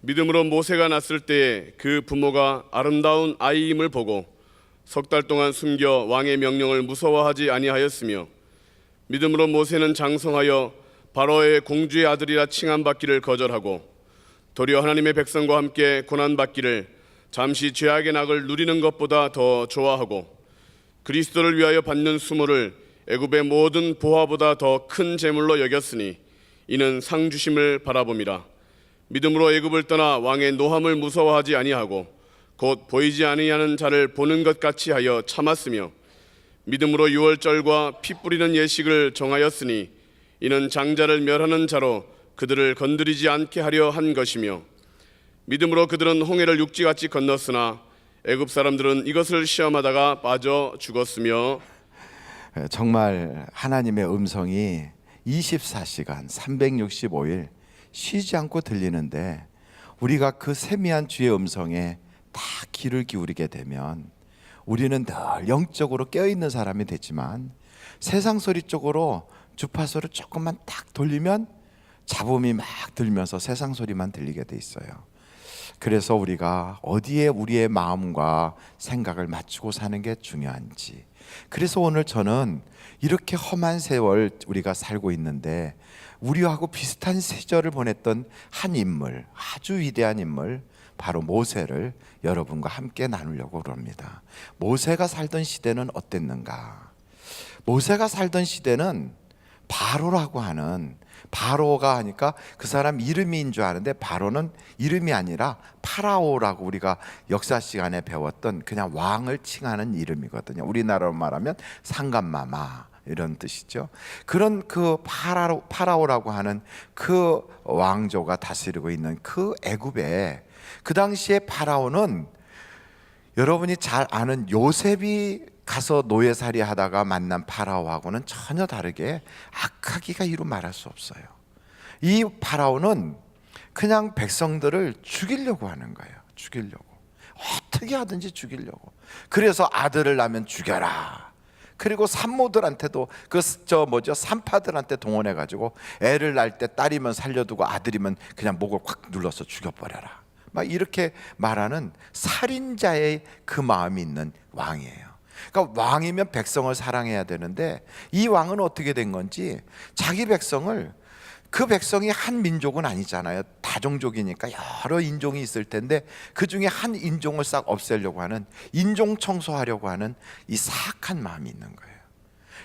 믿음으로 모세가 낳았을 때에 그 부모가 아름다운 아이임을 보고 석 달 동안 숨겨 왕의 명령을 무서워하지 아니하였으며, 믿음으로 모세는 장성하여 바로의 공주의 아들이라 칭함받기를 거절하고 도리어 하나님의 백성과 함께 고난받기를 잠시 죄악의 낙을 누리는 것보다 더 좋아하고 그리스도를 위하여 받는 수모를 애굽의 모든 보화보다 더 큰 재물로 여겼으니 이는 상 주심을 바라봄이라. 믿음으로 애굽을 떠나 왕의 노함을 무서워하지 아니하고 곧 보이지 아니하는 자를 보는 것 같이 하여 참았으며, 믿음으로 유월절과 피 뿌리는 예식을 정하였으니 이는 장자를 멸하는 자로 그들을 건드리지 않게 하려 한 것이며, 믿음으로 그들은 홍해를 육지같이 건넜으나 애굽 사람들은 이것을 시험하다가 빠져 죽었으며. 정말 하나님의 음성이 24시간 365일 쉬지 않고 들리는데, 우리가 그 세미한 주의 음성에 다 귀를 기울이게 되면 우리는 늘 영적으로 깨어있는 사람이 되지만, 세상 소리 쪽으로 주파수를 조금만 딱 돌리면 잡음이 막 들면서 세상 소리만 들리게 돼 있어요. 그래서 우리가 어디에 우리의 마음과 생각을 맞추고 사는 게 중요한지, 그래서 오늘 저는 이렇게 험한 세월 우리가 살고 있는데 우리하고 비슷한 시절을 보냈던 한 인물, 아주 위대한 인물, 바로 모세를 여러분과 함께 나누려고 합니다. 모세가 살던 시대는 어땠는가? 모세가 살던 시대는 바로라고 하는, 바로가 하니까 그 사람 이름인 줄 아는데 바로는 이름이 아니라 파라오라고 우리가 역사 시간에 배웠던 그냥 왕을 칭하는 이름이거든요. 우리나라로 말하면 상감마마 이런 뜻이죠. 그런 그 파라오라고 하는 그 왕조가 다스리고 있는 그 애굽에, 그 당시에 파라오는 여러분이 잘 아는 요셉이 가서 노예살이 하다가 만난 파라오하고는 전혀 다르게 악하기가 이루 말할 수 없어요. 이 파라오는 그냥 백성들을 죽이려고 하는 거예요. 죽이려고, 어떻게 하든지 죽이려고. 그래서 아들을 낳으면 죽여라. 그리고 산모들한테도 산파들한테 동원해 가지고 애를 낳을 때 딸이면 살려두고 아들이면 그냥 목을 확 눌러서 죽여버려라, 막 이렇게 말하는 살인자의 그 마음이 있는 왕이에요. 그러니까 왕이면 백성을 사랑해야 되는데 이 왕은 어떻게 된 건지, 자기 백성을, 그 백성이 한 민족은 아니잖아요. 다종족이니까 여러 인종이 있을 텐데 그 중에 한 인종을 싹 없애려고 하는, 인종 청소하려고 하는 이 사악한 마음이 있는 거예요.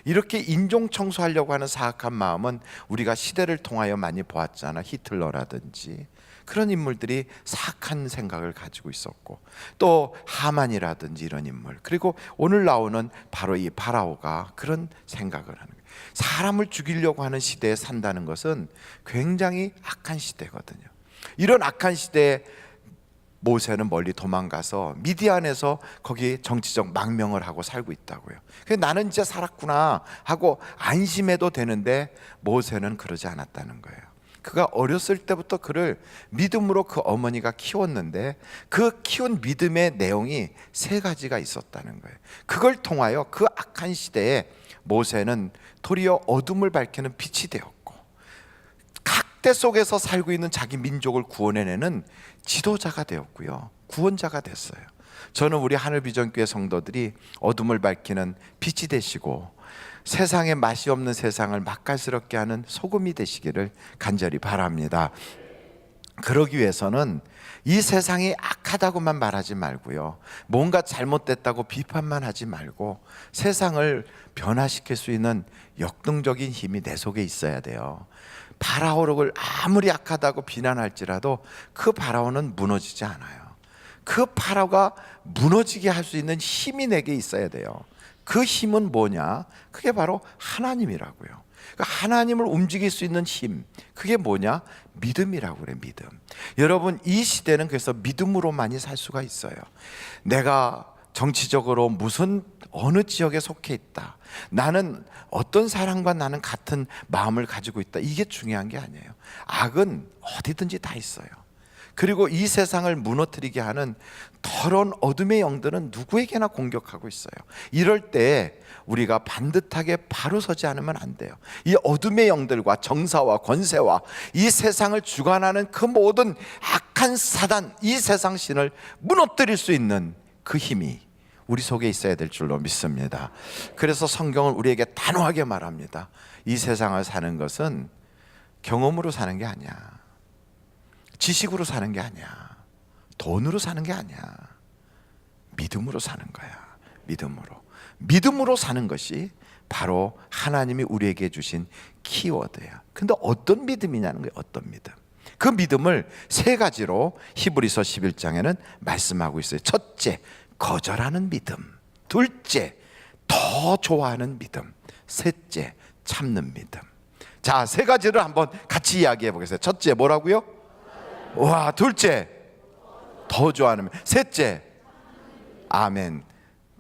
이렇게 인종 청소하려고 하는 사악한 마음은 우리가 시대를 통하여 많이 보았잖아. 히틀러라든지 그런 인물들이 사악한 생각을 가지고 있었고, 또 하만이라든지 이런 인물, 그리고 오늘 나오는 바로 이 파라오가 그런 생각을 하는 거예요. 사람을 죽이려고 하는 시대에 산다는 것은 굉장히 악한 시대거든요. 이런 악한 시대에 모세는 멀리 도망가서 미디안에서 거기 정치적 망명을 하고 살고 있다고요. 그래서 나는 이제 살았구나 하고 안심해도 되는데 모세는 그러지 않았다는 거예요. 그가 어렸을 때부터 그를 믿음으로 그 어머니가 키웠는데 그 키운 믿음의 내용이 세 가지가 있었다는 거예요. 그걸 통하여 그 악한 시대에 모세는 도리어 어둠을 밝히는 빛이 되었고, 각대 속에서 살고 있는 자기 민족을 구원해내는 지도자가 되었고요, 구원자가 됐어요. 저는 우리 하늘비전교회 성도들이 어둠을 밝히는 빛이 되시고 세상에 맛이 없는 세상을 맛깔스럽게 하는 소금이 되시기를 간절히 바랍니다. 그러기 위해서는 이 세상이 악하다고만 말하지 말고요, 뭔가 잘못됐다고 비판만 하지 말고 세상을 변화시킬 수 있는 역동적인 힘이 내 속에 있어야 돼요. 파라오를 아무리 악하다고 비난할지라도 그 파라오는 무너지지 않아요. 그 파라오가 무너지게 할 수 있는 힘이 내게 있어야 돼요. 그 힘은 뭐냐? 그게 바로 하나님이라고요. 그러니까 하나님을 움직일 수 있는 힘, 그게 뭐냐? 믿음이라고 그래, 믿음. 여러분, 이 시대는 그래서 믿음으로만이 살 수가 있어요. 내가 정치적으로 어느 지역에 속해 있다, 나는 어떤 사람과 나는 같은 마음을 가지고 있다, 이게 중요한 게 아니에요. 악은 어디든지 다 있어요. 그리고 이 세상을 무너뜨리게 하는 더러운 어둠의 영들은 누구에게나 공격하고 있어요. 이럴 때 우리가 반듯하게 바로 서지 않으면 안 돼요. 이 어둠의 영들과 정사와 권세와 이 세상을 주관하는 그 모든 악한 사단, 이 세상 신을 무너뜨릴 수 있는 그 힘이 우리 속에 있어야 될 줄로 믿습니다. 그래서 성경은 우리에게 단호하게 말합니다. 이 세상을 사는 것은 경험으로 사는 게 아니야. 지식으로 사는 게 아니야. 돈으로 사는 게 아니야. 믿음으로 사는 거야. 믿음으로 사는 것이 바로 하나님이 우리에게 주신 키워드야. 근데 어떤 믿음이냐는 거예요. 어떤 믿음. 그 믿음을 세 가지로 히브리서 11장에는 말씀하고 있어요. 첫째, 거절하는 믿음. 둘째, 더 좋아하는 믿음. 셋째, 참는 믿음. 자, 세 가지를 한번 같이 이야기해 보겠습니다. 첫째, 뭐라고요? 와, 둘째, 더 좋아하는 믿음. 셋째, 아멘.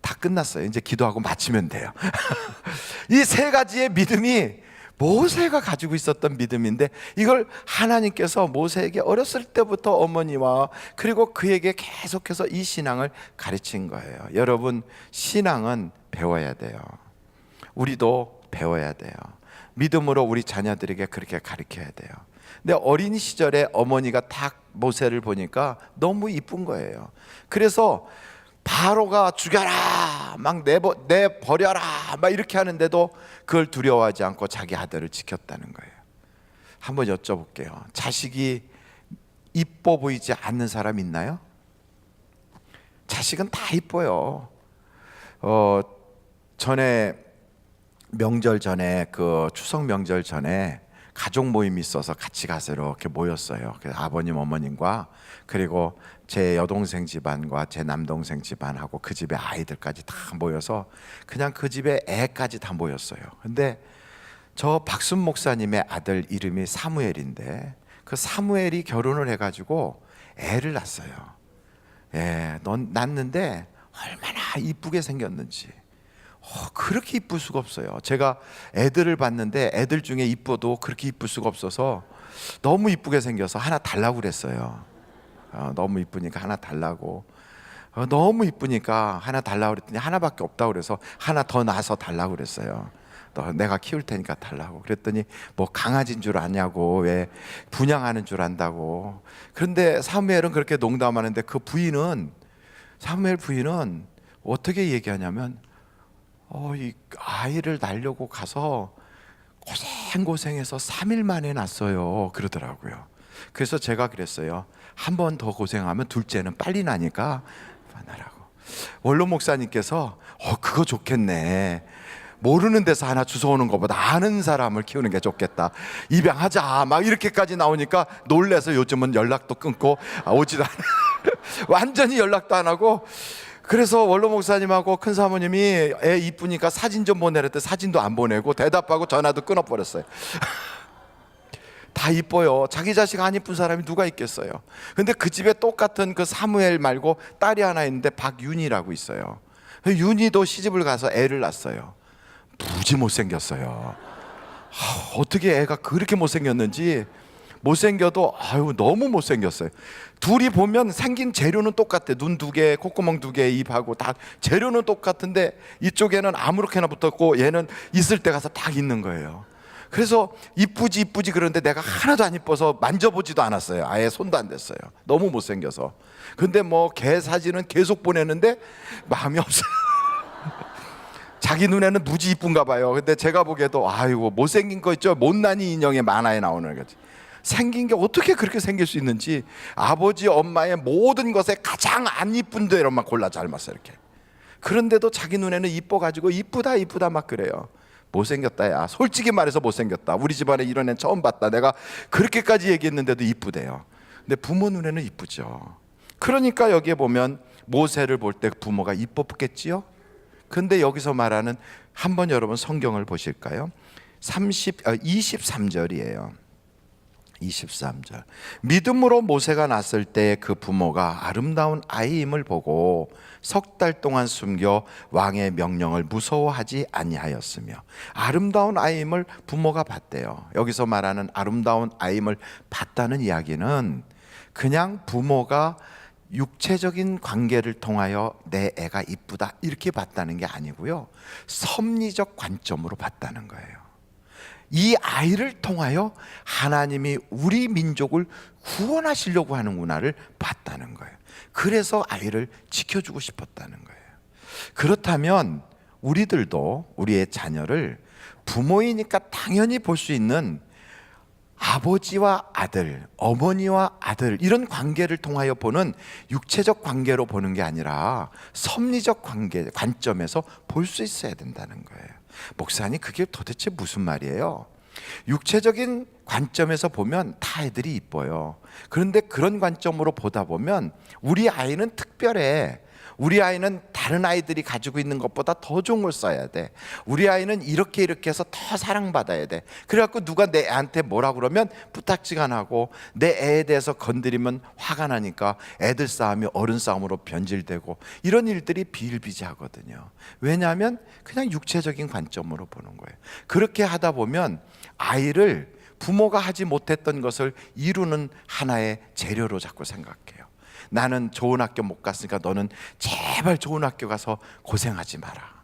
다 끝났어요. 이제 기도하고 마치면 돼요. 이 세 가지의 믿음이 모세가 가지고 있었던 믿음인데, 이걸 하나님께서 모세에게 어렸을 때부터 어머니와 그리고 그에게 계속해서 이 신앙을 가르친 거예요. 여러분, 신앙은 배워야 돼요. 우리도 배워야 돼요. 믿음으로 우리 자녀들에게 그렇게 가르쳐야 돼요. 근데 어린 시절에 어머니가 딱 모세를 보니까 너무 이쁜 거예요. 그래서 바로가 죽여라, 막 내버려라, 막 이렇게 하는데도 그걸 두려워하지 않고 자기 아들을 지켰다는 거예요. 한번 여쭤볼게요. 자식이 이뻐 보이지 않는 사람 있나요? 자식은 다 이뻐요. 전에 명절 전에, 그 추석 명절 전에 가족 모임이 있어서 같이 가서 이렇게 모였어요. 그래서 아버님, 어머님과 그리고 제 여동생 집안과 제 남동생 집안하고 그 집의 아이들까지 다 모여서 그냥 그 집의 애까지 다 모였어요. 근데 저 박순 목사님의 아들 이름이 사무엘인데, 그 사무엘이 결혼을 해가지고 애를 낳았어요. 예, 낳는데 얼마나 이쁘게 생겼는지. 그렇게 이쁠 수가 없어요. 제가 애들을 봤는데 애들 중에 이뻐도 그렇게 이쁠 수가 없어서 너무 이쁘게 생겨서 하나 달라고 그랬어요. 너무 이쁘니까 하나 달라고. 너무 이쁘니까 하나 달라고 그랬더니 하나밖에 없다고 그래서 하나 더 낳아서 달라고 그랬어요. 내가 키울 테니까 달라고. 그랬더니 뭐 강아지인 줄 아냐고, 왜 분양하는 줄 안다고. 그런데 사무엘은 그렇게 농담하는데 사무엘 부인은 어떻게 얘기하냐면, 이 아이를 낳으려고 가서 고생해서 3일 만에 낳았어요, 그러더라고요. 그래서 제가 그랬어요. 한 번 더 고생하면 둘째는 빨리 나니까 나라고. 원로 목사님께서 그거 좋겠네. 모르는 데서 하나 주워오는 것보다 아는 사람을 키우는 게 좋겠다. 입양하자, 막 이렇게까지 나오니까 놀래서 요즘은 연락도 끊고 오지도 않아. 완전히 연락도 안 하고. 그래서 원로 목사님하고 큰 사모님이 애 이쁘니까 사진 좀 보내랬더니 사진도 안 보내고 대답하고 전화도 끊어버렸어요. 다 이뻐요. 자기 자식 안 이쁜 사람이 누가 있겠어요. 근데 그 집에 똑같은 그 사무엘 말고 딸이 하나 있는데 박윤이라고 있어요. 윤이도 시집을 가서 애를 낳았어요. 무지 못생겼어요. 어떻게 애가 그렇게 못생겼는지. 못생겨도 너무 못생겼어요. 둘이 보면 생긴 재료는 똑같아. 눈 2개, 콧구멍 2개, 입하고 다 재료는 똑같은데 이쪽에는 아무렇게나 붙었고 얘는 있을 때 가서 딱 있는 거예요. 그래서 이쁘지 그러는데 내가 하나도 안 이뻐서 만져보지도 않았어요. 아예 손도 안 댔어요. 너무 못생겨서. 근데 뭐 개 사진은 계속 보내는데 마음이 없어요. 자기 눈에는 무지 이쁜가 봐요. 근데 제가 보기에도 못생긴 거 있죠. 못난이 인형의 만화에 나오는 거지. 생긴 게 어떻게 그렇게 생길 수 있는지. 아버지 엄마의 모든 것에 가장 안 이쁜 데로만 골라 닮았어요, 이렇게. 그런데도 자기 눈에는 이뻐가지고 이쁘다 막 그래요. 못생겼다, 야. 솔직히 말해서 못생겼다. 우리 집안에 이런 애 처음 봤다. 내가 그렇게까지 얘기했는데도 이쁘대요. 근데 부모 눈에는 이쁘죠. 그러니까 여기에 보면 모세를 볼 때 부모가 이뻤겠지요. 근데 여기서 말하는, 한번 여러분 성경을 보실까요? 23절이에요. 23절. 믿음으로 모세가 낳았을 때 그 부모가 아름다운 아이임을 보고 석 달 동안 숨겨 왕의 명령을 무서워하지 아니하였으며. 아름다운 아이임을 부모가 봤대요. 여기서 말하는 아름다운 아이임을 봤다는 이야기는 그냥 부모가 육체적인 관계를 통하여 내 애가 이쁘다 이렇게 봤다는 게 아니고요, 섭리적 관점으로 봤다는 거예요. 이 아이를 통하여 하나님이 우리 민족을 구원하시려고 하는구나를 봤다는 거예요. 그래서 아이를 지켜주고 싶었다는 거예요. 그렇다면 우리들도 우리의 자녀를 부모이니까 당연히 볼 수 있는 아버지와 아들, 어머니와 아들 이런 관계를 통하여 보는 육체적 관계로 보는 게 아니라 섭리적 관점에서 볼 수 있어야 된다는 거예요. 목사님, 그게 도대체 무슨 말이에요? 육체적인 관점에서 보면 다 애들이 이뻐요. 그런데 그런 관점으로 보다 보면 우리 아이는 특별해. 우리 아이는 다른 아이들이 가지고 있는 것보다 더 좋은 걸 써야 돼. 우리 아이는 이렇게 해서 더 사랑받아야 돼. 그래갖고 누가 내 애한테 뭐라 그러면 부탁지간하고 내 애에 대해서 건드리면 화가 나니까 애들 싸움이 어른 싸움으로 변질되고 이런 일들이 비일비재하거든요. 왜냐하면 그냥 육체적인 관점으로 보는 거예요. 그렇게 하다 보면 아이를 부모가 하지 못했던 것을 이루는 하나의 재료로 자꾸 생각해요. 나는 좋은 학교 못 갔으니까 너는 제발 좋은 학교 가서 고생하지 마라.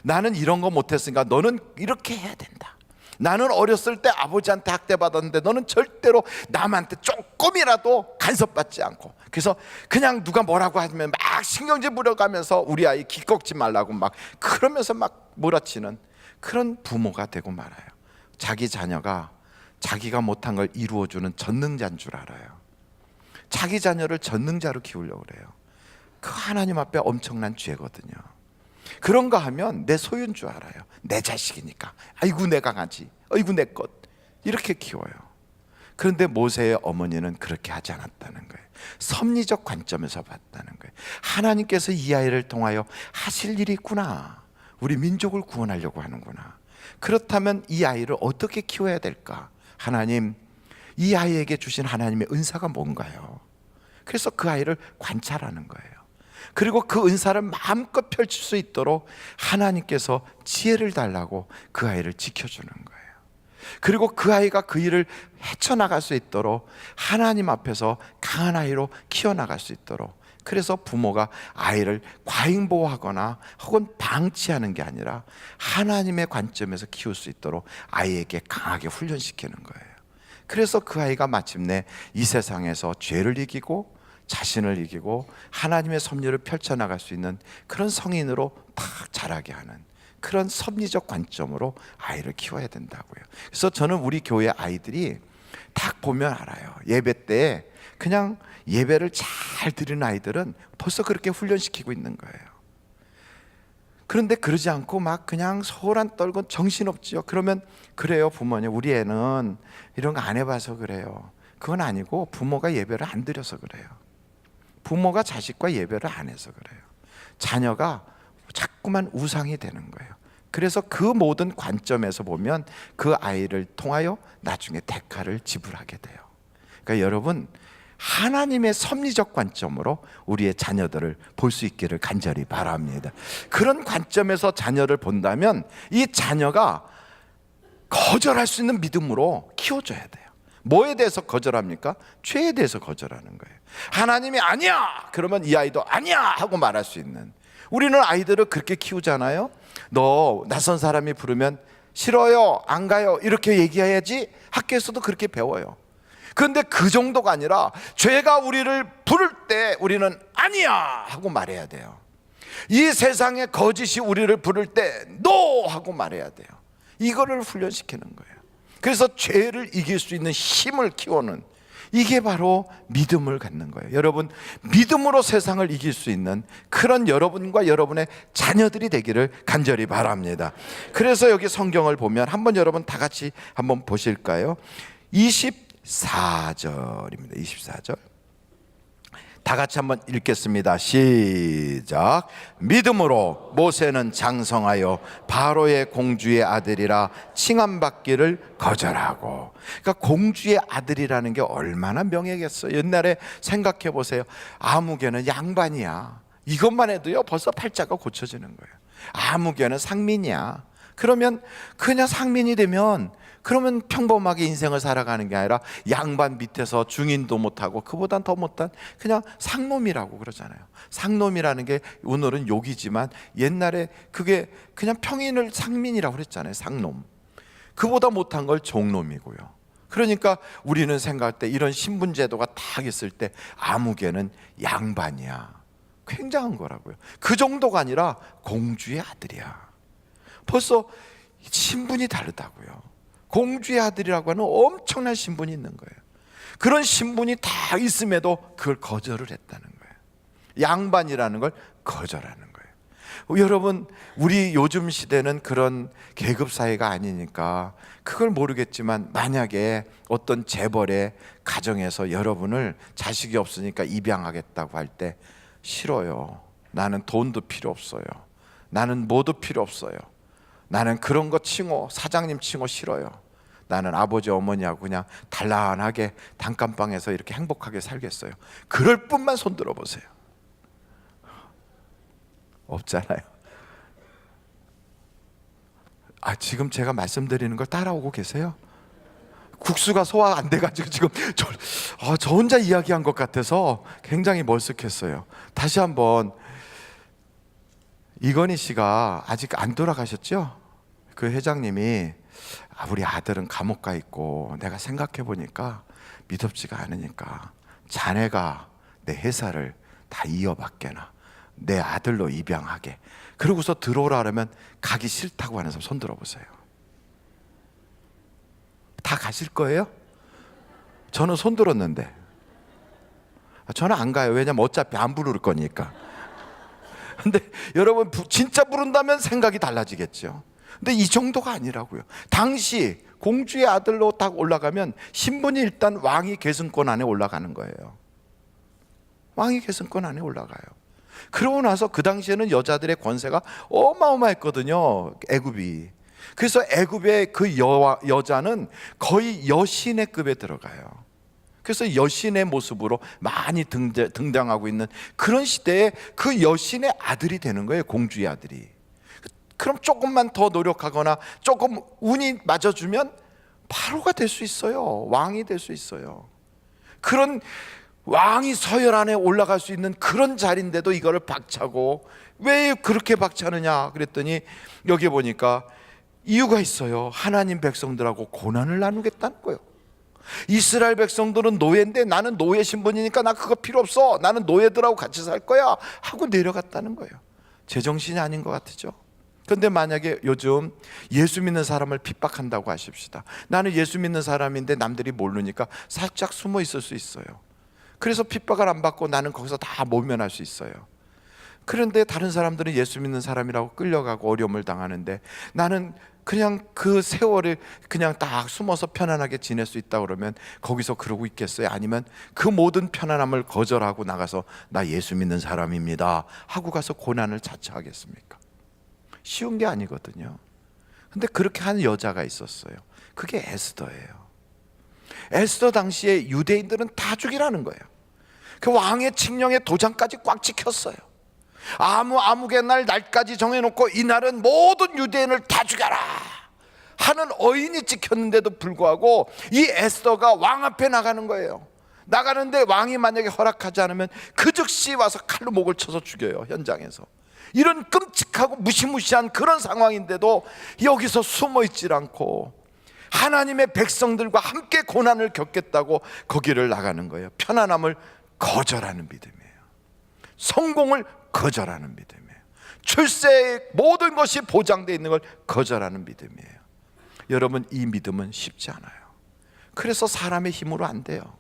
나는 이런 거 못했으니까 너는 이렇게 해야 된다. 나는 어렸을 때 아버지한테 학대받았는데 너는 절대로 남한테 조금이라도 간섭받지 않고, 그래서 그냥 누가 뭐라고 하면 막 신경질 부려가면서 우리 아이 기 꺾지 말라고 막 그러면서 막 몰아치는 그런 부모가 되고 말아요. 자기 자녀가 자기가 못한 걸 이루어주는 전능자인 줄 알아요. 자기 자녀를 전능자로 키우려고 그래요. 그 하나님 앞에 엄청난 죄거든요. 그런가 하면 내 소유인 줄 알아요. 내 자식이니까. 아이고 내 강아지, 아이고 내 것, 이렇게 키워요. 그런데 모세의 어머니는 그렇게 하지 않았다는 거예요. 섭리적 관점에서 봤다는 거예요. 하나님께서 이 아이를 통하여 하실 일이 있구나. 우리 민족을 구원하려고 하는구나. 그렇다면 이 아이를 어떻게 키워야 될까? 하나님, 이 아이에게 주신 하나님의 은사가 뭔가요? 그래서 그 아이를 관찰하는 거예요. 그리고 그 은사를 마음껏 펼칠 수 있도록 하나님께서 지혜를 달라고 그 아이를 지켜주는 거예요. 그리고 그 아이가 그 일을 헤쳐나갈 수 있도록 하나님 앞에서 강한 아이로 키워나갈 수 있도록, 그래서 부모가 아이를 과잉보호하거나 혹은 방치하는 게 아니라 하나님의 관점에서 키울 수 있도록 아이에게 강하게 훈련시키는 거예요. 그래서 그 아이가 마침내 이 세상에서 죄를 이기고 자신을 이기고 하나님의 섭리를 펼쳐나갈 수 있는 그런 성인으로 딱 자라게 하는 그런 섭리적 관점으로 아이를 키워야 된다고요. 그래서 저는 우리 교회 아이들이 딱 보면 알아요. 예배 때 그냥 예배를 잘 드리는 아이들은 벌써 그렇게 훈련시키고 있는 거예요. 그런데 그러지 않고 막 그냥 소란 떨고 정신없지요. 그러면 그래요, 부모님, 우리 애는 이런 거 안 해봐서 그래요. 그건 아니고 부모가 예배를 안 드려서 그래요. 부모가 자식과 예배를 안 해서 그래요. 자녀가 자꾸만 우상이 되는 거예요. 그래서 그 모든 관점에서 보면 그 아이를 통하여 나중에 대가를 지불하게 돼요. 그러니까 여러분, 하나님의 섭리적 관점으로 우리의 자녀들을 볼 수 있기를 간절히 바랍니다. 그런 관점에서 자녀를 본다면 이 자녀가 거절할 수 있는 믿음으로 키워줘야 돼요. 뭐에 대해서 거절합니까? 죄에 대해서 거절하는 거예요. 하나님이 아니야! 그러면 이 아이도 아니야! 하고 말할 수 있는. 우리는 아이들을 그렇게 키우잖아요. 너 낯선 사람이 부르면 싫어요, 안 가요, 이렇게 얘기해야지 학교에서도 그렇게 배워요. 그런데 그 정도가 아니라 죄가 우리를 부를 때 우리는 아니야 하고 말해야 돼요. 이 세상의 거짓이 우리를 부를 때 NO 하고 말해야 돼요. 이거를 훈련시키는 거예요. 그래서 죄를 이길 수 있는 힘을 키우는, 이게 바로 믿음을 갖는 거예요. 여러분, 믿음으로 세상을 이길 수 있는 그런 여러분과 여러분의 자녀들이 되기를 간절히 바랍니다. 그래서 여기 성경을 보면 한번 여러분 다 같이 한번 보실까요? 24절입니다. 24절. 다 같이 한번 읽겠습니다. 시작. 믿음으로 모세는 장성하여 바로의 공주의 아들이라 칭함받기를 거절하고. 그러니까 공주의 아들이라는 게 얼마나 명예겠어요. 옛날에 생각해 보세요. 아무개는 양반이야. 이것만 해도요 벌써 팔자가 고쳐지는 거예요. 아무개는 상민이야. 그러면 그냥 상민이 되면 그러면 평범하게 인생을 살아가는 게 아니라 양반 밑에서 중인도 못하고 그보단 더 못한 그냥 상놈이라고 그러잖아요. 상놈이라는 게 오늘은 욕이지만 옛날에 그게 그냥 평인을 상민이라고 그랬잖아요. 상놈. 그보다 못한 걸 종놈이고요. 그러니까 우리는 생각할 때 이런 신분 제도가 딱 있을 때 아무개는 양반이야. 굉장한 거라고요. 그 정도가 아니라 공주의 아들이야. 벌써 신분이 다르다고요. 공주의 아들이라고 하는 엄청난 신분이 있는 거예요. 그런 신분이 다 있음에도 그걸 거절을 했다는 거예요. 양반이라는 걸 거절하는 거예요. 여러분, 우리 요즘 시대는 그런 계급 사회가 아니니까 그걸 모르겠지만, 만약에 어떤 재벌의 가정에서 여러분을 자식이 없으니까 입양하겠다고 할 때 싫어요. 나는 돈도 필요 없어요. 나는 뭐도 필요 없어요. 나는 그런 거 칭호, 사장님 칭호 싫어요. 나는 아버지 어머니하고 그냥 단란하게 단칸방에서 이렇게 행복하게 살겠어요. 그럴 뿐만 손 들어보세요. 없잖아요. 지금 제가 말씀드리는 걸 따라오고 계세요? 국수가 소화 안 돼가지고 지금 저 혼자 이야기한 것 같아서 굉장히 멀쓱했어요. 다시 한번, 이건희 씨가 아직 안 돌아가셨죠? 그 회장님이 우리 아들은 감옥 가 있고 내가 생각해 보니까 믿음지가 않으니까 자네가 내 회사를 다 이어받게나 내 아들로 입양하게, 그러고서 들어오라 그러면 가기 싫다고 하는 사람 손 들어보세요. 다 가실 거예요? 저는 손 들었는데. 저는 안 가요. 왜냐면 어차피 안 부를 거니까. 근데 여러분, 진짜 부른다면 생각이 달라지겠죠. 근데 이 정도가 아니라고요. 당시 공주의 아들로 딱 올라가면 신분이 일단 왕위 계승권 안에 올라가는 거예요. 왕위 계승권 안에 올라가요. 그러고 나서 그 당시에는 여자들의 권세가 어마어마했거든요, 애굽이. 그래서 애굽의 그 여자는 거의 여신의 급에 들어가요. 그래서 여신의 모습으로 많이 등장하고 있는 그런 시대에 그 여신의 아들이 되는 거예요, 공주의 아들이. 그럼 조금만 더 노력하거나 조금 운이 맞아주면 바로가 될 수 있어요. 왕이 될 수 있어요. 그런 왕이 서열 안에 올라갈 수 있는 그런 자리인데도 이거를 박차고, 왜 그렇게 박차느냐 그랬더니 여기 보니까 이유가 있어요. 하나님 백성들하고 고난을 나누겠다는 거예요. 이스라엘 백성들은 노예인데 나는 노예 신분이니까 나 그거 필요 없어, 나는 노예들하고 같이 살 거야 하고 내려갔다는 거예요. 제정신이 아닌 것 같으죠. 그런데 만약에 요즘 예수 믿는 사람을 핍박한다고 하십시다. 나는 예수 믿는 사람인데 남들이 모르니까 살짝 숨어 있을 수 있어요. 그래서 핍박을 안 받고 나는 거기서 다 모면할 수 있어요. 그런데 다른 사람들은 예수 믿는 사람이라고 끌려가고 어려움을 당하는데 나는 그냥 그 세월을 그냥 딱 숨어서 편안하게 지낼 수 있다 그러면 거기서 그러고 있겠어요? 아니면 그 모든 편안함을 거절하고 나가서 나 예수 믿는 사람입니다 하고 가서 고난을 자처하겠습니까? 쉬운 게 아니거든요. 근데 그렇게 하는 여자가 있었어요. 그게 에스더예요. 에스더 당시에 유대인들은 다 죽이라는 거예요. 그 왕의 칙령에 도장까지 꽉 찍혔어요. 아무개 날까지 정해놓고 이날은 모든 유대인을 다 죽여라 하는 어인이 찍혔는데도 불구하고 이 에스더가 왕 앞에 나가는 거예요. 나가는데 왕이 만약에 허락하지 않으면 그 즉시 와서 칼로 목을 쳐서 죽여요, 현장에서. 이런 끔찍하고 무시무시한 그런 상황인데도 여기서 숨어 있질 않고 하나님의 백성들과 함께 고난을 겪겠다고 거기를 나가는 거예요. 편안함을 거절하는 믿음이에요. 성공을 거절하는 믿음이에요. 출세의 모든 것이 보장되어 있는 걸 거절하는 믿음이에요. 여러분, 이 믿음은 쉽지 않아요. 그래서 사람의 힘으로 안 돼요.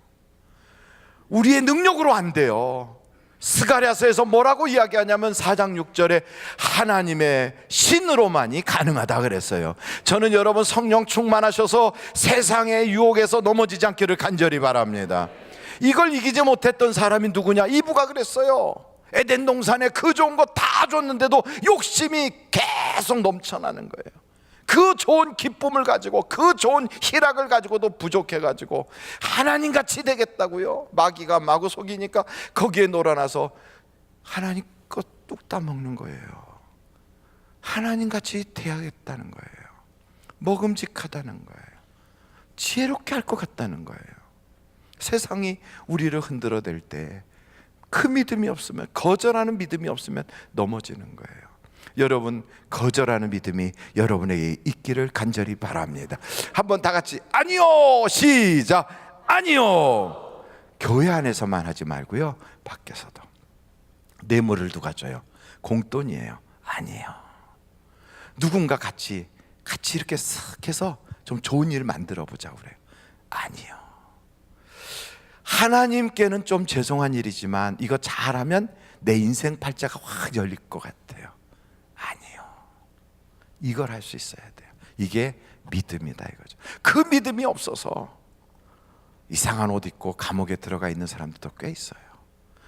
우리의 능력으로 안 돼요. 스가랴서에서 뭐라고 이야기하냐면 4장 6절에 하나님의 신으로만이 가능하다 그랬어요. 저는 여러분 성령 충만하셔서 세상의 유혹에서 넘어지지 않기를 간절히 바랍니다. 이걸 이기지 못했던 사람이 누구냐? 이브가 그랬어요. 에덴 동산에 그 좋은 거 다 줬는데도 욕심이 계속 넘쳐나는 거예요. 그 좋은 기쁨을 가지고 그 좋은 희락을 가지고도 부족해가지고 하나님같이 되겠다고요. 마귀가 마구 속이니까 거기에 놀아나서 하나님 거 뚝 따먹는 거예요. 하나님같이 돼야겠다는 거예요. 먹음직하다는 거예요. 지혜롭게 할 것 같다는 거예요. 세상이 우리를 흔들어댈 때 그 믿음이 없으면, 거절하는 믿음이 없으면 넘어지는 거예요. 여러분, 거절하는 믿음이 여러분에게 있기를 간절히 바랍니다. 한번 다 같이 아니요. 시작. 아니요. 교회 안에서만 하지 말고요, 밖에서도. 뇌물을 누가 줘요? 공돈이에요. 아니에요. 누군가 같이 이렇게 쓱 해서 좀 좋은 일을 만들어 보자 그래요. 아니요. 하나님께는 좀 죄송한 일이지만 이거 잘하면 내 인생 팔자가 확 열릴 것 같아요. 아니요. 이걸 할 수 있어야 돼요. 이게 믿음이다 이거죠. 그 믿음이 없어서 이상한 옷 입고 감옥에 들어가 있는 사람들도 꽤 있어요.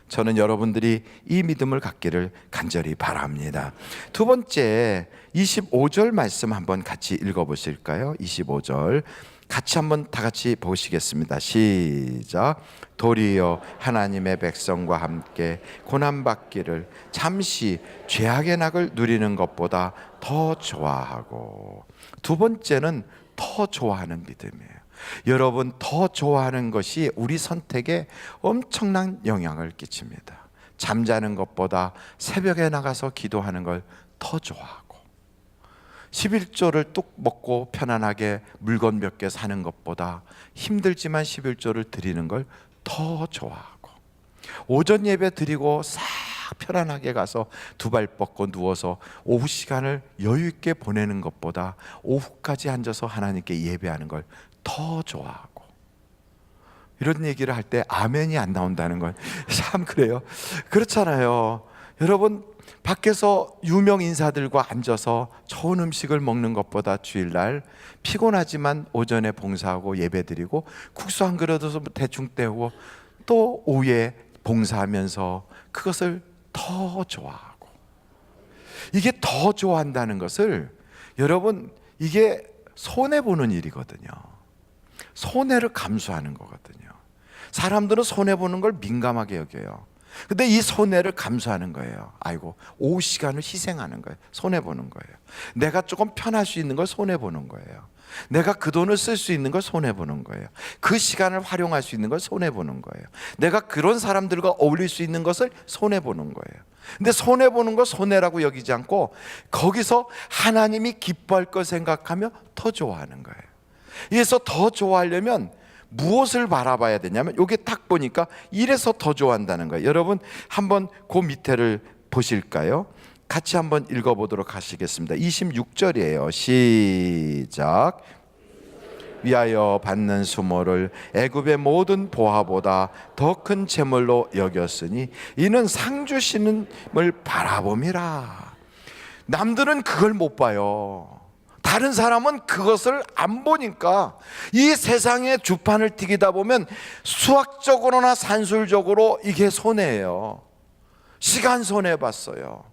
저는 여러분들이 이 믿음을 갖기를 간절히 바랍니다. 두 번째, 25절 말씀 한번 같이 읽어보실까요? 25절 같이 한번 다 같이 보시겠습니다. 시작. 도리어 하나님의 백성과 함께 고난받기를 잠시 죄악의 낙을 누리는 것보다 더 좋아하고, 두 번째는 더 좋아하는 믿음이에요. 여러분, 더 좋아하는 것이 우리 선택에 엄청난 영향을 끼칩니다. 잠자는 것보다 새벽에 나가서 기도하는 걸 더 좋아하고, 11조를 뚝 먹고 편안하게 물건 몇 개 사는 것보다 힘들지만 11조를 드리는 걸 더 좋아하고, 오전 예배 드리고 싹 편안하게 가서 두 발 뻗고 누워서 오후 시간을 여유 있게 보내는 것보다 오후까지 앉아서 하나님께 예배하는 걸 더 좋아하고. 이런 얘기를 할 때 아멘이 안 나온다는 건 참 그래요. 그렇잖아요. 여러분, 밖에서 유명 인사들과 앉아서 좋은 음식을 먹는 것보다 주일날 피곤하지만 오전에 봉사하고 예배드리고 국수 한 그릇을 대충 때우고 또 오후에 봉사하면서 그것을 더 좋아하고. 이게 더 좋아한다는 것을, 여러분, 이게 손해보는 일이거든요. 손해를 감수하는 거거든요. 사람들은 손해보는 걸 민감하게 여겨요. 근데 이 손해를 감수하는 거예요. 아이고, 오후 시간을 희생하는 거예요. 손해보는 거예요. 내가 조금 편할 수 있는 걸 손해보는 거예요. 내가 그 돈을 쓸 수 있는 걸 손해보는 거예요. 그 시간을 활용할 수 있는 걸 손해보는 거예요. 내가 그런 사람들과 어울릴 수 있는 것을 손해보는 거예요. 근데 손해보는 걸 손해라고 여기지 않고 거기서 하나님이 기뻐할 걸 생각하며 더 좋아하는 거예요. 그래서 더 좋아하려면 무엇을 바라봐야 되냐면, 여기 딱 보니까 이래서 더 좋아한다는 거예요. 여러분, 한번 그 밑에를 보실까요? 같이 한번 읽어보도록 하시겠습니다. 26절이에요. 시작. 위하여 받는 수모를 애굽의 모든 보화보다 더 큰 재물로 여겼으니 이는 상 주시는을 바라봄이라. 남들은 그걸 못 봐요. 다른 사람은 그것을 안 보니까 이 세상의 주판을 튀기다 보면 수학적으로나 산술적으로 이게 손해예요. 시간 손해봤어요.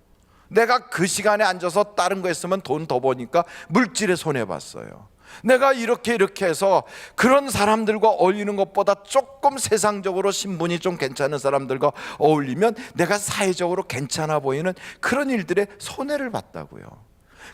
내가 그 시간에 앉아서 다른 거 했으면 돈 더 버니까 물질에 손해봤어요. 내가 이렇게 해서 그런 사람들과 어울리는 것보다 조금 세상적으로 신분이 좀 괜찮은 사람들과 어울리면 내가 사회적으로 괜찮아 보이는 그런 일들에 손해를 봤다고요.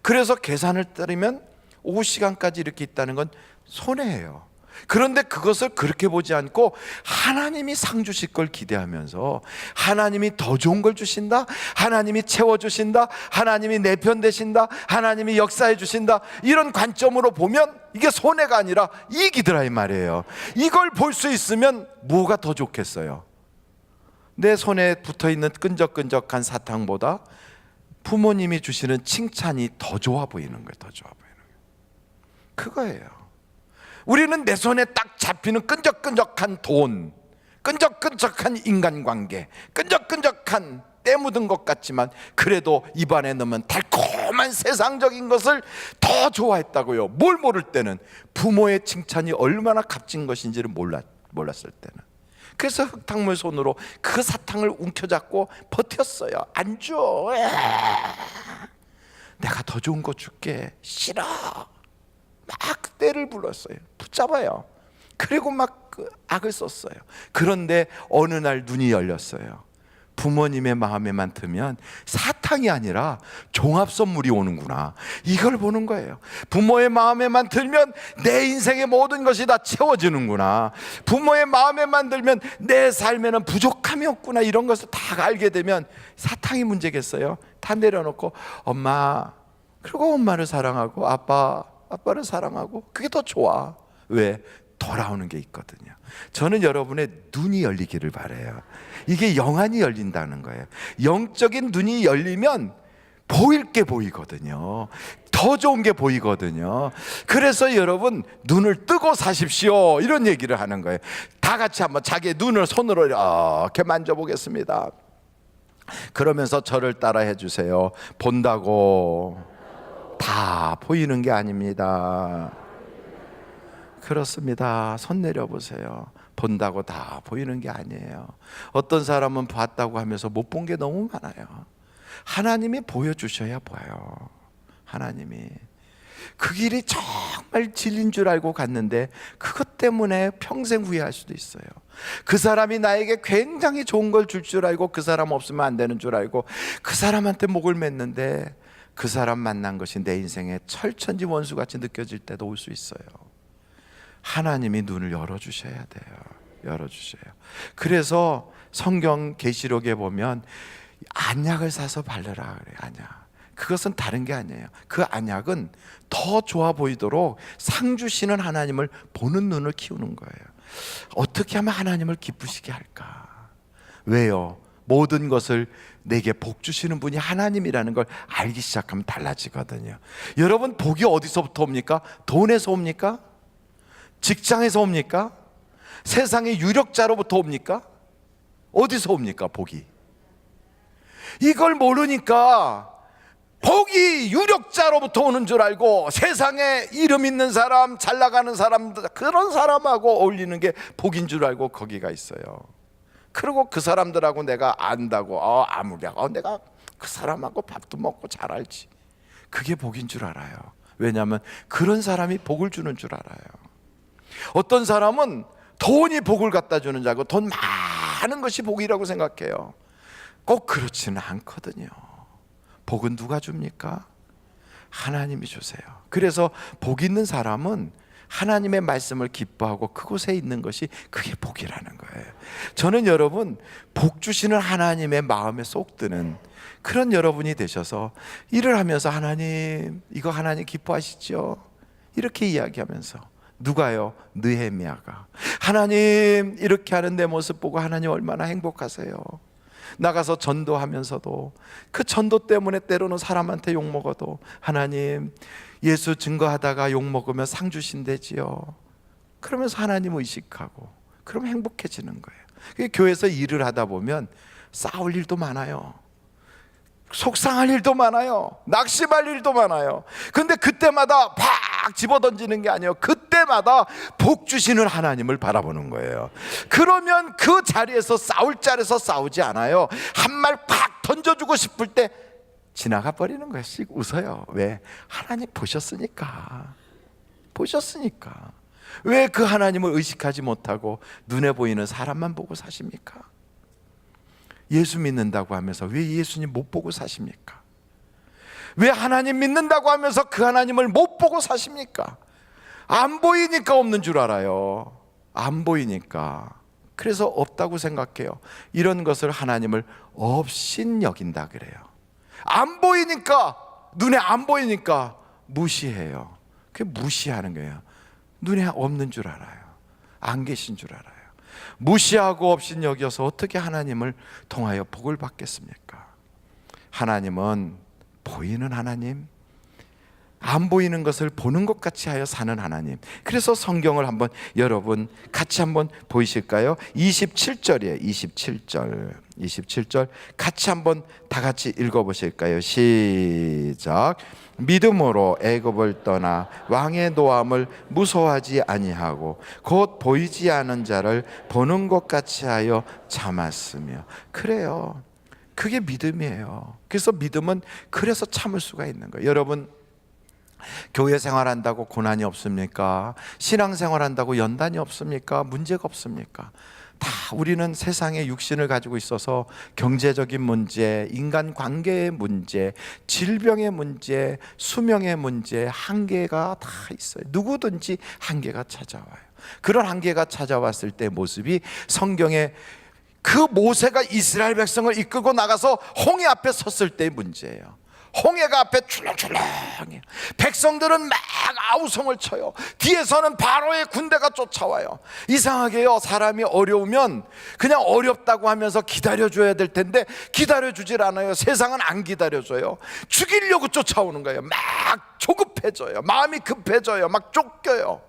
그래서 계산을 따르면 오후 시간까지 이렇게 있다는 건 손해예요. 그런데 그것을 그렇게 보지 않고 하나님이 상 주실 걸 기대하면서, 하나님이 더 좋은 걸 주신다, 하나님이 채워주신다, 하나님이 내 편 되신다, 하나님이 역사해 주신다, 이런 관점으로 보면 이게 손해가 아니라 이익이더라 이 말이에요. 이걸 볼 수 있으면 뭐가 더 좋겠어요? 내 손에 붙어있는 끈적끈적한 사탕보다 부모님이 주시는 칭찬이 더 좋아 보이는 거예요. 더 좋아 보이는 거예요. 그거예요. 우리는 내 손에 딱 잡히는 끈적끈적한 돈, 끈적끈적한 인간관계, 끈적끈적한 때 묻은 것 같지만 그래도 입안에 넣으면 달콤한 세상적인 것을 더 좋아했다고요. 뭘 모를 때는 부모의 칭찬이 얼마나 값진 것인지를 몰랐을 때는. 그래서 흙탕물 손으로 그 사탕을 움켜잡고 버텼어요. 안 줘. 내가 더 좋은 거 줄게. 싫어. 막 때를 불렀어요. 붙잡아요. 그리고 막 그 악을 썼어요. 그런데 어느 날 눈이 열렸어요. 부모님의 마음에만 들면 사탕이 아니라 종합 선물이 오는구나, 이걸 보는 거예요. 부모의 마음에만 들면 내 인생의 모든 것이 다 채워지는구나, 부모의 마음에만 들면 내 삶에는 부족함이 없구나, 이런 것을 다 알게 되면 사탕이 문제겠어요? 다 내려놓고 엄마, 그리고 엄마를 사랑하고 아빠를 사랑하고, 그게 더 좋아. 왜? 돌아오는 게 있거든요. 저는 여러분의 눈이 열리기를 바라요. 이게 영안이 열린다는 거예요. 영적인 눈이 열리면 보일 게 보이거든요. 더 좋은 게 보이거든요. 그래서 여러분, 눈을 뜨고 사십시오, 이런 얘기를 하는 거예요. 다 같이 한번 자기의 눈을 손으로 이렇게 만져보겠습니다. 그러면서 저를 따라해 주세요. 본다고 다 보이는 게 아닙니다. 그렇습니다. 손 내려보세요. 본다고 다 보이는 게 아니에요. 어떤 사람은 봤다고 하면서 못 본 게 너무 많아요. 하나님이 보여주셔야 보여요. 하나님이. 그 길이 정말 진리인 줄 알고 갔는데 그것 때문에 평생 후회할 수도 있어요. 그 사람이 나에게 굉장히 좋은 걸 줄 줄 알고 그 사람 없으면 안 되는 줄 알고 그 사람한테 목을 맸는데 그 사람 만난 것이 내 인생에 철천지 원수같이 느껴질 때도 올 수 있어요. 하나님이 눈을 열어주셔야 돼요. 열어주셔요. 그래서 성경 계시록에 보면 안약을 사서 바르라 그래요. 안약. 그것은 다른 게 아니에요. 그 안약은 더 좋아 보이도록 상 주시는 하나님을 보는 눈을 키우는 거예요. 어떻게 하면 하나님을 기쁘시게 할까? 왜요? 모든 것을 내게 복 주시는 분이 하나님이라는 걸 알기 시작하면 달라지거든요. 여러분, 복이 어디서부터 옵니까? 돈에서 옵니까? 직장에서 옵니까? 세상의 유력자로부터 옵니까? 어디서 옵니까? 복이. 이걸 모르니까 복이 유력자로부터 오는 줄 알고 세상에 이름 있는 사람, 잘 나가는 사람, 그런 사람하고 어울리는 게 복인 줄 알고 거기가 있어요. 그리고 그 사람들하고 내가 안다고 아무리 내가 그 사람하고 밥도 먹고 잘 알지, 그게 복인 줄 알아요. 왜냐하면 그런 사람이 복을 주는 줄 알아요. 어떤 사람은 돈이 복을 갖다 주는 줄 알고 돈 많은 것이 복이라고 생각해요. 꼭 그렇지는 않거든요. 복은 누가 줍니까? 하나님이 주세요. 그래서 복 있는 사람은 하나님의 말씀을 기뻐하고 그곳에 있는 것이 그게 복이라는 거예요. 저는 여러분, 복 주시는 하나님의 마음에 쏙 드는 그런 여러분이 되셔서 일을 하면서 하나님, 이거 하나님 기뻐하시죠? 이렇게 이야기하면서, 누가요? 느헤미야가 하나님 이렇게 하는 내 모습 보고 하나님 얼마나 행복하세요. 나가서 전도하면서도 그 전도 때문에 때로는 사람한테 욕먹어도 하나님, 예수 증거하다가 욕먹으면 상 주신대지요. 그러면서 하나님 의식하고 그럼 행복해지는 거예요. 교회에서 일을 하다 보면 싸울 일도 많아요. 속상할 일도 많아요. 낙심할 일도 많아요. 근데 그때마다 팍 집어던지는 게 아니에요. 그때마다 복 주시는 하나님을 바라보는 거예요. 그러면 그 자리에서 싸울 자리에서 싸우지 않아요. 한 말 팍 던져주고 싶을 때 지나가 버리는 거예요. 씩 웃어요. 왜? 하나님 보셨으니까. 보셨으니까. 왜 그 하나님을 의식하지 못하고 눈에 보이는 사람만 보고 사십니까? 예수 믿는다고 하면서 왜 예수님 못 보고 사십니까? 왜 하나님 믿는다고 하면서 그 하나님을 못 보고 사십니까? 안 보이니까 없는 줄 알아요. 안 보이니까. 그래서 없다고 생각해요. 이런 것을 하나님을 없인 여긴다 그래요. 안 보이니까, 눈에 안 보이니까 무시해요. 그게 무시하는 거예요. 눈에 없는 줄 알아요. 안 계신 줄 알아요. 무시하고 없인 여겨서 어떻게 하나님을 통하여 복을 받겠습니까? 하나님은 보이는 하나님, 안 보이는 것을 보는 것 같이 하여 사는 하나님. 그래서 성경을 한번 여러분 같이 한번 보이실까요? 27절이에요. 27절 같이 한번 다 같이 읽어보실까요? 시작. 믿음으로 애굽을 떠나 왕의 노함을 무서워하지 아니하고 곧 보이지 않은 자를 보는 것 같이 하여 참았으며. 그래요. 그게 믿음이에요. 그래서 믿음은 그래서 참을 수가 있는 거예요. 여러분, 교회 생활한다고 고난이 없습니까? 신앙 생활한다고 연단이 없습니까? 문제가 없습니까? 다 우리는 세상에 육신을 가지고 있어서 경제적인 문제, 인간관계의 문제, 질병의 문제, 수명의 문제, 한계가 다 있어요. 누구든지 한계가 찾아와요. 그런 한계가 찾아왔을 때 모습이 성경에 그 모세가 이스라엘 백성을 이끌고 나가서 홍해 앞에 섰을 때의 문제예요. 홍해가 앞에 출렁출렁해요. 백성들은 막 아우성을 쳐요. 뒤에서는 바로의 군대가 쫓아와요. 이상하게요, 사람이 어려우면 그냥 어렵다고 하면서 기다려줘야 될 텐데 기다려주질 않아요. 세상은 안 기다려줘요. 죽이려고 쫓아오는 거예요. 막 조급해져요. 마음이 급해져요. 막 쫓겨요.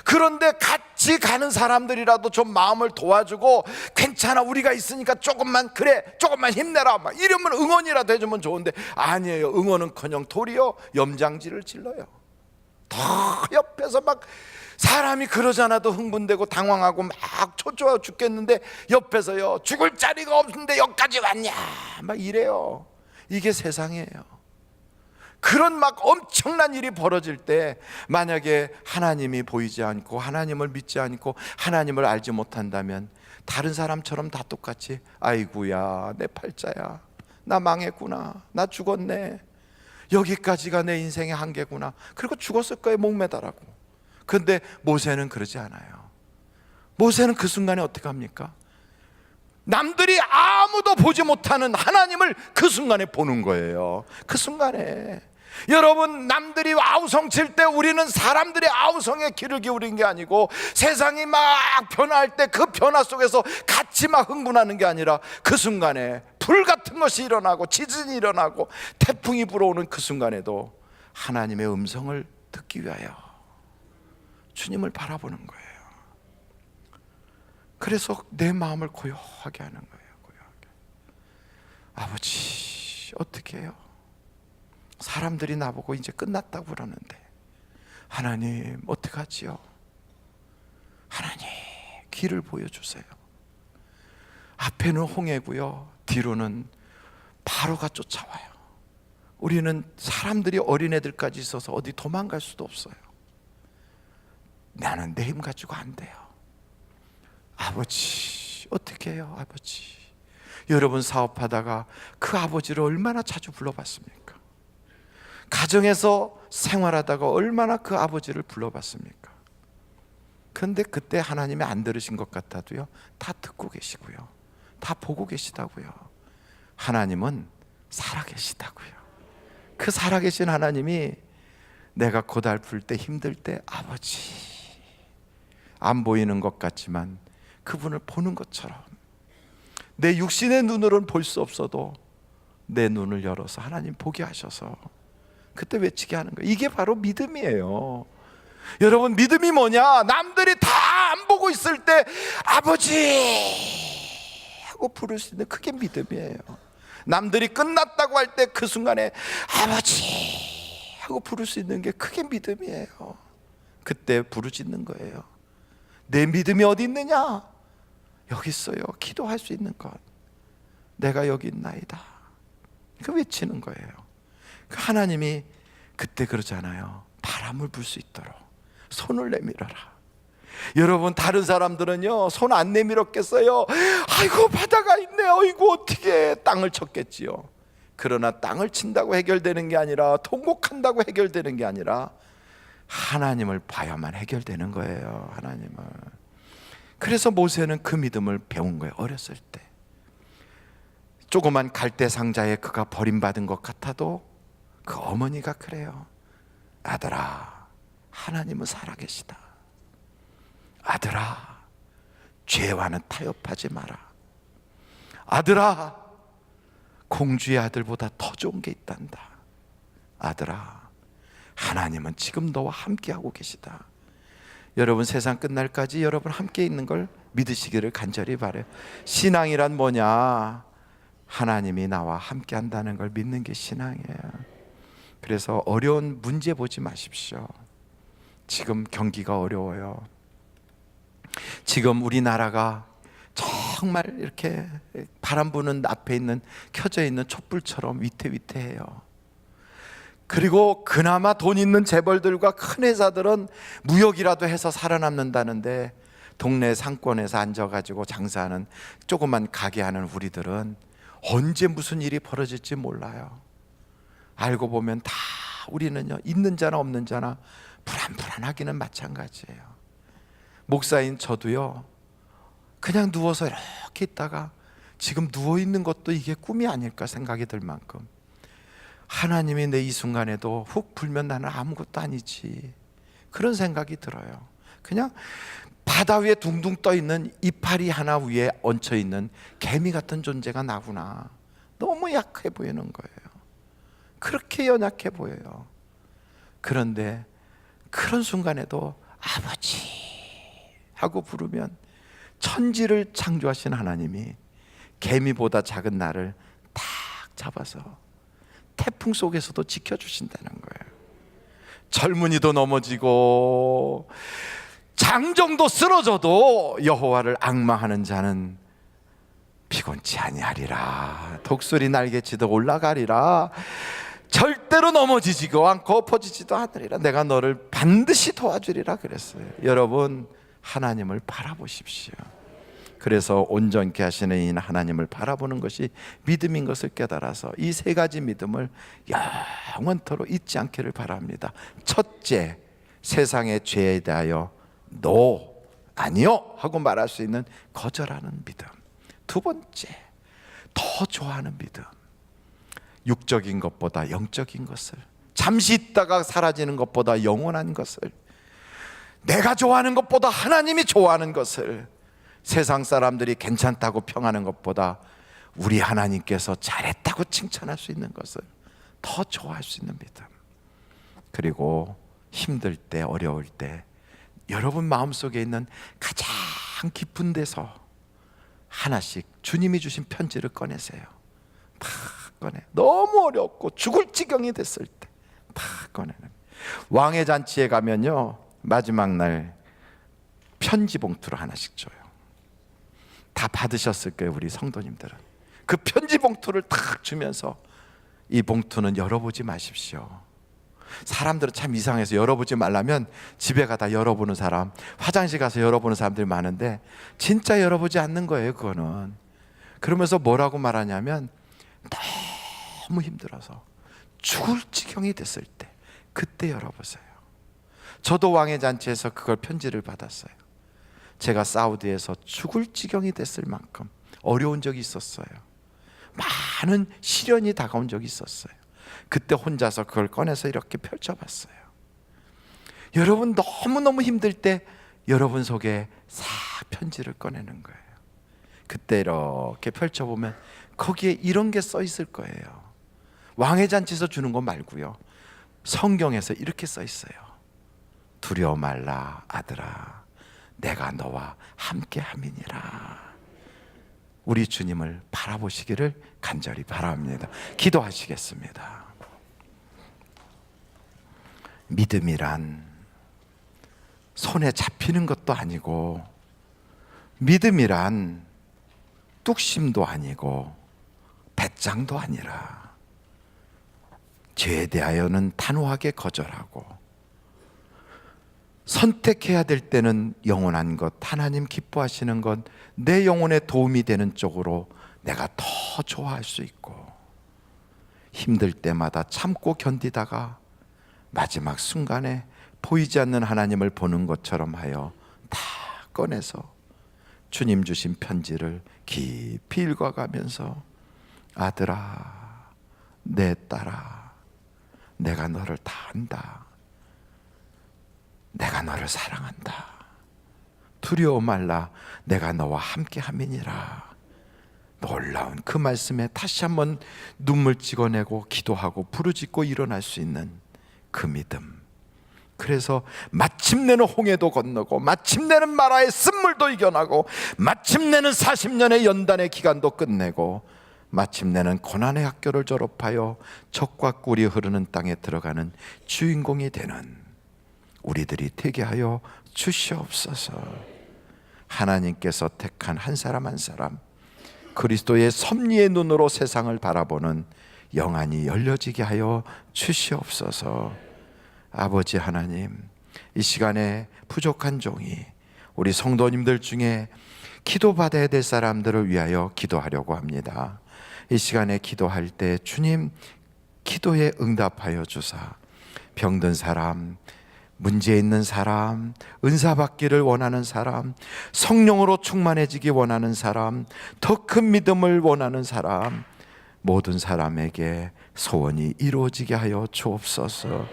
그런데 같이 가는 사람들이라도 좀 마음을 도와주고, 괜찮아, 우리가 있으니까 조금만, 그래, 조금만 힘내라, 막 이러면 응원이라도 해주면 좋은데, 아니에요. 응원은커녕 도리어 염장질을 질러요. 더 옆에서 막 사람이 그러잖아도 흥분되고 당황하고 막 초조하고 죽겠는데 옆에서요, 죽을 자리가 없는데 여기까지 왔냐, 막 이래요. 이게 세상이에요. 그런 막 엄청난 일이 벌어질 때, 만약에 하나님이 보이지 않고 하나님을 믿지 않고 하나님을 알지 못한다면 다른 사람처럼 다 똑같이, 아이고야 내 팔자야, 나 망했구나, 나 죽었네, 여기까지가 내 인생의 한계구나, 그리고 죽었을 거예요, 목매달라고. 그런데 모세는 그러지 않아요. 모세는 그 순간에 어떻게 합니까? 남들이 아무도 보지 못하는 하나님을 그 순간에 보는 거예요. 그 순간에. 여러분, 남들이 아우성 칠 때 우리는 사람들의 아우성에 귀를 기울인 게 아니고, 세상이 막 변화할 때 그 변화 속에서 같이 막 흥분하는 게 아니라, 그 순간에 불 같은 것이 일어나고 지진이 일어나고 태풍이 불어오는 그 순간에도 하나님의 음성을 듣기 위하여 주님을 바라보는 거예요. 그래서 내 마음을 고요하게 하는 거예요. 고요하게. 아버지, 어떻게 해요? 사람들이 나보고 이제 끝났다고 그러는데 하나님 어떡하지요? 하나님 길을 보여주세요. 앞에는 홍해고요, 뒤로는 바로가 쫓아와요. 우리는 사람들이, 어린애들까지 있어서 어디 도망갈 수도 없어요. 나는 내 힘 가지고 안 돼요. 아버지 어떻게 해요? 아버지. 여러분, 사업하다가 그 아버지를 얼마나 자주 불러봤습니까? 가정에서 생활하다가 얼마나 그 아버지를 불러봤습니까? 그런데 그때 하나님이 안 들으신 것 같아도요, 다 듣고 계시고요, 다 보고 계시다고요. 하나님은 살아계시다고요. 그 살아계신 하나님이 내가 고달플 때, 힘들 때, 아버지, 안 보이는 것 같지만 그분을 보는 것처럼, 내 육신의 눈으로는 볼 수 없어도 내 눈을 열어서 하나님 보게 하셔서 그때 외치게 하는 거예요. 이게 바로 믿음이에요. 여러분, 믿음이 뭐냐? 남들이 다 안 보고 있을 때 아버지 하고 부를 수 있는, 그게 믿음이에요. 남들이 끝났다고 할 때 그 순간에 아버지 하고 부를 수 있는 게, 그게 믿음이에요. 그때 부르짖는 거예요. 내 믿음이 어디 있느냐? 여기 있어요. 기도할 수 있는 것, 내가 여기 있나이다, 그 외치는 거예요. 그 하나님이 그때 그러잖아요. 바람을 불 수 있도록 손을 내밀어라. 여러분, 다른 사람들은요, 손 안 내밀었겠어요? 아이고 바다가 있네, 아이고 어떻게, 땅을 쳤겠지요. 그러나 땅을 친다고 해결되는 게 아니라, 통곡한다고 해결되는 게 아니라, 하나님을 봐야만 해결되는 거예요. 하나님을. 그래서 모세는 그 믿음을 배운 거예요. 어렸을 때 조그만 갈대 상자에 그가 버림받은 것 같아도 그 어머니가 그래요. 아들아, 하나님은 살아계시다. 아들아, 죄와는 타협하지 마라. 아들아, 공주의 아들보다 더 좋은 게 있단다. 아들아, 하나님은 지금 너와 함께하고 계시다. 여러분, 세상 끝날까지 여러분 함께 있는 걸 믿으시기를 간절히 바라요. 신앙이란 뭐냐? 하나님이 나와 함께 한다는 걸 믿는 게 신앙이에요. 그래서 어려운 문제 보지 마십시오. 지금 경기가 어려워요. 지금 우리나라가 정말 이렇게 바람 부는 앞에 있는, 켜져 있는 촛불처럼 위태위태해요. 그리고 그나마 돈 있는 재벌들과 큰 회사들은 무역이라도 해서 살아남는다는데, 동네 상권에서 앉아가지고 장사하는 조그만 가게 하는 우리들은 언제 무슨 일이 벌어질지 몰라요. 알고 보면 다 우리는요, 있는 자나 없는 자나 불안불안하기는 마찬가지예요. 목사인 저도요, 그냥 누워서 이렇게 있다가 지금 누워있는 것도 이게 꿈이 아닐까 생각이 들 만큼 하나님이 내 이 순간에도 훅 불면 나는 아무것도 아니지, 그런 생각이 들어요. 그냥 바다 위에 둥둥 떠있는 이파리 하나 위에 얹혀있는 개미 같은 존재가 나구나. 너무 약해 보이는 거예요. 그렇게 연약해 보여요. 그런데 그런 순간에도 아버지 하고 부르면 천지를 창조하신 하나님이 개미보다 작은 나를 탁 잡아서 태풍 속에서도 지켜주신다는 거예요. 젊은이도 넘어지고 장정도 쓰러져도 여호와를 앙망하는 자는 피곤치 아니하리라. 독수리 날개치듯 올라가리라. 절대로 넘어지지도 않고 엎어지지도 않으리라. 내가 너를 반드시 도와주리라 그랬어요. 여러분, 하나님을 바라보십시오. 그래서 온전케 하시는 이 하나님을 바라보는 것이 믿음인 것을 깨달아서 이 세 가지 믿음을 영원토록 잊지 않기를 바랍니다. 첫째, 세상의 죄에 대하여 노, 아니요 하고 말할 수 있는 거절하는 믿음. 두 번째, 더 좋아하는 믿음. 육적인 것보다 영적인 것을, 잠시 있다가 사라지는 것보다 영원한 것을, 내가 좋아하는 것보다 하나님이 좋아하는 것을, 세상 사람들이 괜찮다고 평하는 것보다 우리 하나님께서 잘했다고 칭찬할 수 있는 것을 더 좋아할 수 있는 믿음. 그리고 힘들 때, 어려울 때 여러분 마음속에 있는 가장 깊은 데서 하나씩 주님이 주신 편지를 꺼내세요. 다 꺼내. 너무 어렵고 죽을 지경이 됐을 때 다 꺼내는. 왕의 잔치에 가면요, 마지막 날 편지 봉투를 하나씩 줘요. 다 받으셨을 거예요, 우리 성도님들은. 그 편지 봉투를 탁 주면서 이 봉투는 열어보지 마십시오. 사람들은 참 이상해서 열어보지 말라면 집에 가다 열어보는 사람, 화장실 가서 열어보는 사람들이 많은데 진짜 열어보지 않는 거예요, 그거는. 그러면서 뭐라고 말하냐면 너무 힘들어서 죽을 지경이 됐을 때 그때 열어보세요. 저도 왕의 잔치에서 그걸 편지를 받았어요. 제가 사우디에서 죽을 지경이 됐을 만큼 어려운 적이 있었어요. 많은 시련이 다가온 적이 있었어요. 그때 혼자서 그걸 꺼내서 이렇게 펼쳐봤어요. 여러분 너무너무 힘들 때 여러분 속에 싹 편지를 꺼내는 거예요. 그때 이렇게 펼쳐보면 거기에 이런 게 써 있을 거예요. 왕의 잔치에서 주는 거 말고요, 성경에서 이렇게 써 있어요. 두려워 말라 아들아, 내가 너와 함께 함이니라. 우리 주님을 바라보시기를 간절히 바랍니다. 기도하시겠습니다. 믿음이란 손에 잡히는 것도 아니고, 믿음이란 뚝심도 아니고 배짱도 아니라 죄에 대하여는 단호하게 거절하고, 선택해야 될 때는 영원한 것, 하나님 기뻐하시는 것, 내 영혼에 도움이 되는 쪽으로 내가 더 좋아할 수 있고, 힘들 때마다 참고 견디다가 마지막 순간에 보이지 않는 하나님을 보는 것처럼 하여 다 꺼내서 주님 주신 편지를 깊이 읽어가면서 아들아, 내 딸아, 내가 너를 다 안다. 내가 너를 사랑한다. 두려워 말라. 내가 너와 함께 함이니라. 놀라운 그 말씀에 다시 한번 눈물 찍어내고 기도하고 부르짖고 일어날 수 있는 그 믿음. 그래서 마침내는 홍해도 건너고, 마침내는 마라의 쓴물도 이겨나고, 마침내는 40년의 연단의 기간도 끝내고, 마침내는 고난의 학교를 졸업하여 젖과 꿀이 흐르는 땅에 들어가는 주인공이 되는 우리들이 되게 하여 주시옵소서. 하나님께서 택한 한 사람 한 사람, 그리스도의 섭리의 눈으로 세상을 바라보는 영안이 열려지게 하여 주시옵소서. 아버지 하나님, 이 시간에 부족한 종이 우리 성도님들 중에 기도받아야 될 사람들을 위하여 기도하려고 합니다. 이 시간에 기도할 때 주님, 기도에 응답하여 주사 병든 사람, 문제 있는 사람, 은사 받기를 원하는 사람, 성령으로 충만해지기 원하는 사람, 더 큰 믿음을 원하는 사람, 모든 사람에게 소원이 이루어지게 하여 주옵소서.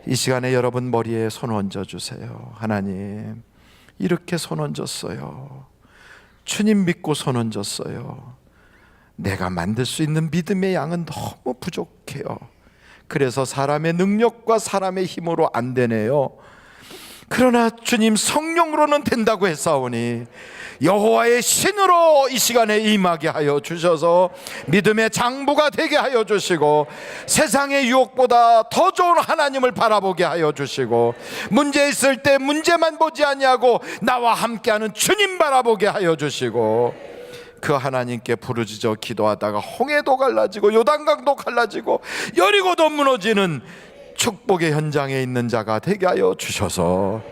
이 시간에 여러분 머리에 손 얹어 주세요. 하나님, 이렇게 손 얹었어요. 주님 믿고 손 얹었어요. 내가 만들 수 있는 믿음의 양은 너무 부족해요. 그래서 사람의 능력과 사람의 힘으로 안 되네요. 그러나 주님 성령으로는 된다고 했사오니 여호와의 신으로 이 시간에 임하게 하여 주셔서 믿음의 장부가 되게 하여 주시고 세상의 유혹보다 더 좋은 하나님을 바라보게 하여 주시고 문제 있을 때 문제만 보지 아니하고 나와 함께하는 주님 바라보게 하여 주시고 그 하나님께 부르짖어 기도하다가 홍해도 갈라지고 요단강도 갈라지고 여리고도 무너지는 축복의 현장에 있는 자가 되게 하여 주셔서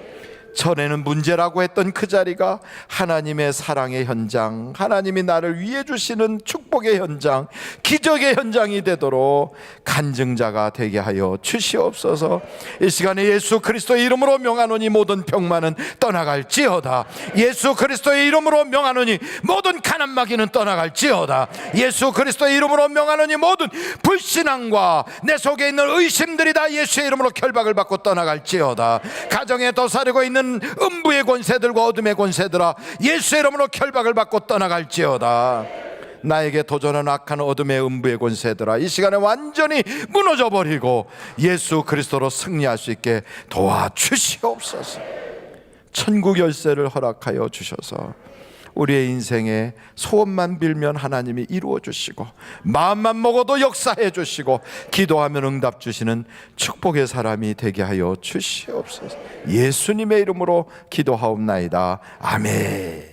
전에는 문제라고 했던 그 자리가 하나님의 사랑의 현장, 하나님이 나를 위해 주시는 축복의 현장, 기적의 현장이 되도록 간증자가 되게 하여 주시옵소서. 이 시간에 예수 그리스도의 이름으로 명하노니 모든 병만은 떠나갈지어다. 예수 그리스도의 이름으로 명하노니 모든 가난마귀는 떠나갈지어다. 예수 그리스도의 이름으로 명하노니 모든 불신앙과 내 속에 있는 의심들이 다 예수의 이름으로 결박을 받고 떠나갈지어다. 가정에 도사리고 있는 음부의 권세들과 어둠의 권세들아 예수의 이름으로 결박을 받고 떠나갈지어다. 나에게 도전한 악한 어둠의 음부의 권세들아 이 시간에 완전히 무너져버리고 예수 그리스도로 승리할 수 있게 도와주시옵소서. 천국 열쇠를 허락하여 주셔서 우리의 인생에 소원만 빌면 하나님이 이루어 주시고 마음만 먹어도 역사해 주시고 기도하면 응답 주시는 축복의 사람이 되게 하여 주시옵소서. 예수님의 이름으로 기도하옵나이다. 아멘.